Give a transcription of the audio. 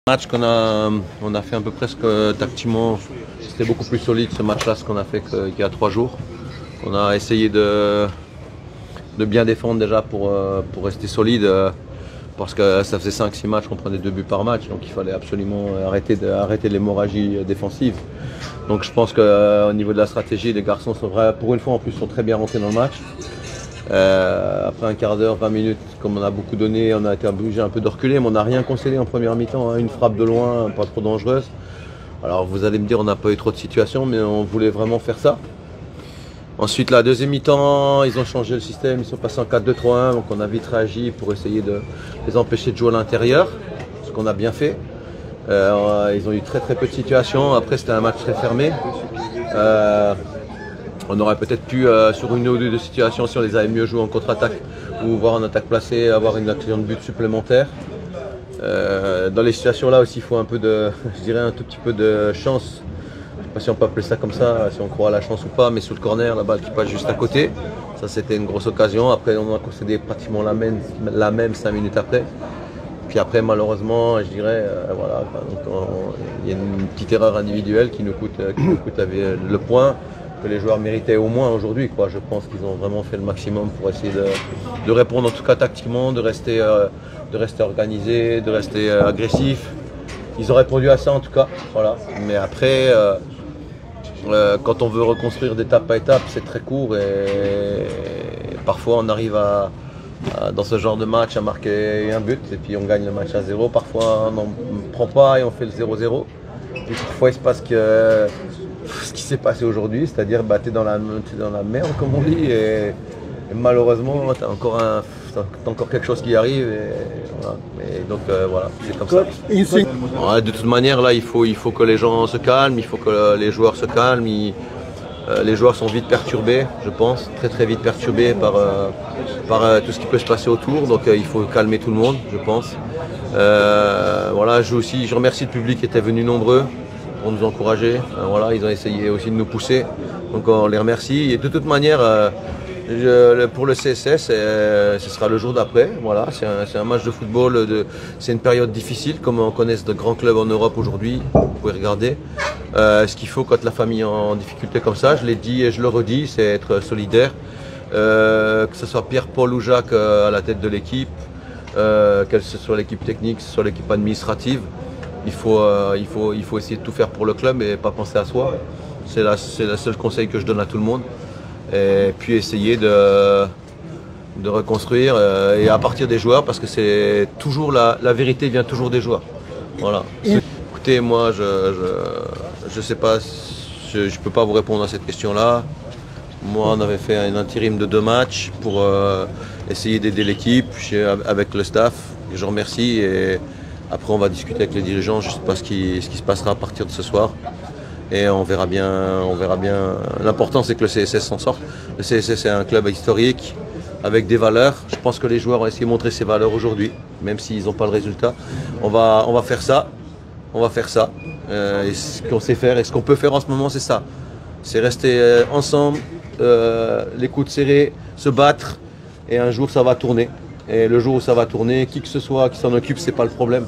Match on a fait un peu presque tactiquement, c'était beaucoup plus solide ce match-là, ce qu'on a fait qu'il y a 3 jours. On a essayé de bien défendre déjà pour rester solide, parce que ça faisait 5-6 matchs qu'on prenait 2 buts par match, donc il fallait absolument arrêter l'hémorragie défensive. Donc je pense qu'au niveau de la stratégie, les garçons sont pour une fois en plus sont très bien rentrés dans le match. Après un quart d'heure, 20 minutes, comme on a beaucoup donné, on a été obligé un peu de reculer, mais on n'a rien concédé en première mi-temps, hein, une frappe de loin, pas trop dangereuse. Alors vous allez me dire, on n'a pas eu trop de situations, mais on voulait vraiment faire ça. Ensuite, la deuxième mi-temps, ils ont changé le système, ils sont passés en 4-2-3-1, donc on a vite réagi pour essayer de les empêcher de jouer à l'intérieur, ce qu'on a bien fait. Ils ont eu très peu de situations, après c'était un match très fermé. On aurait peut-être pu, sur une ou deux situations, si on les avait mieux joués en contre-attaque ou voire en attaque placée, avoir une action de but supplémentaire. Dans les situations là aussi, il faut un peu je dirais un tout petit peu de chance. Je ne sais pas si on peut appeler ça comme ça, si on croit à la chance ou pas, mais sous le corner, la balle qui passe juste à côté. Ça, c'était une grosse occasion. Après, on a concédé pratiquement la même 5 minutes après. Puis après, malheureusement, je dirais, voilà, il y a une petite erreur individuelle qui nous coûte le point que les joueurs méritaient au moins aujourd'hui. Je pense qu'ils ont vraiment fait le maximum pour essayer de répondre, en tout cas tactiquement, de rester organisés, de rester agressifs. Ils ont répondu à ça en tout cas. Voilà. Mais après, quand on veut reconstruire d'étape à étape, c'est très court et parfois on arrive dans ce genre de match à marquer un but et puis on gagne le match à 0. Parfois on n'en prend pas et on fait le 0-0. Et parfois il se passe ce qui s'est passé aujourd'hui, c'est-à-dire tu es dans la merde comme on dit et malheureusement tu as encore quelque chose qui arrive et voilà. Et donc voilà, c'est comme ça. Ouais, de toute manière là il faut que les gens se calment, il faut que les joueurs se calment. Les joueurs sont vite perturbés, je pense, très vite perturbés par tout ce qui peut se passer autour, donc il faut calmer tout le monde, je pense. Voilà, je remercie le public qui était venu nombreux pour nous encourager. Voilà, ils ont essayé aussi de nous pousser, donc on les remercie. Et de toute manière, pour le CSS, ce sera le jour d'après. Voilà, c'est un match de football, c'est une période difficile, comme on connaît de grands clubs en Europe aujourd'hui. Vous pouvez regarder. Ce qu'il faut quand la famille est en difficulté comme ça, je l'ai dit et je le redis, c'est être solidaire. Que ce soit Pierre, Paul ou Jacques à la tête de l'équipe, que ce soit l'équipe technique, que ce soit l'équipe administrative. Il faut essayer de tout faire pour le club et pas penser à soi. C'est le seul conseil que je donne à tout le monde. Et puis essayer de reconstruire et à partir des joueurs, parce que c'est toujours la vérité vient toujours des joueurs. Voilà. Écoutez, moi je sais pas, je peux pas vous répondre à cette question-là. Moi, on avait fait un intérim de 2 matchs pour essayer d'aider l'équipe avec le staff. Et je remercie et après on va discuter avec les dirigeants. Je ne sais pas ce qui se passera à partir de ce soir. Et on verra bien. L'important c'est que le CSS s'en sorte. Le CSS est un club historique avec des valeurs. Je pense que les joueurs ont essayé de montrer ces valeurs aujourd'hui, même s'ils n'ont pas le résultat. On va faire ça. On va faire ça. Et ce qu'on sait faire et ce qu'on peut faire en ce moment, c'est ça. C'est rester ensemble, les coudes serrés, se battre. Et un jour, ça va tourner. Et le jour où ça va tourner, qui que ce soit qui s'en occupe, c'est pas le problème.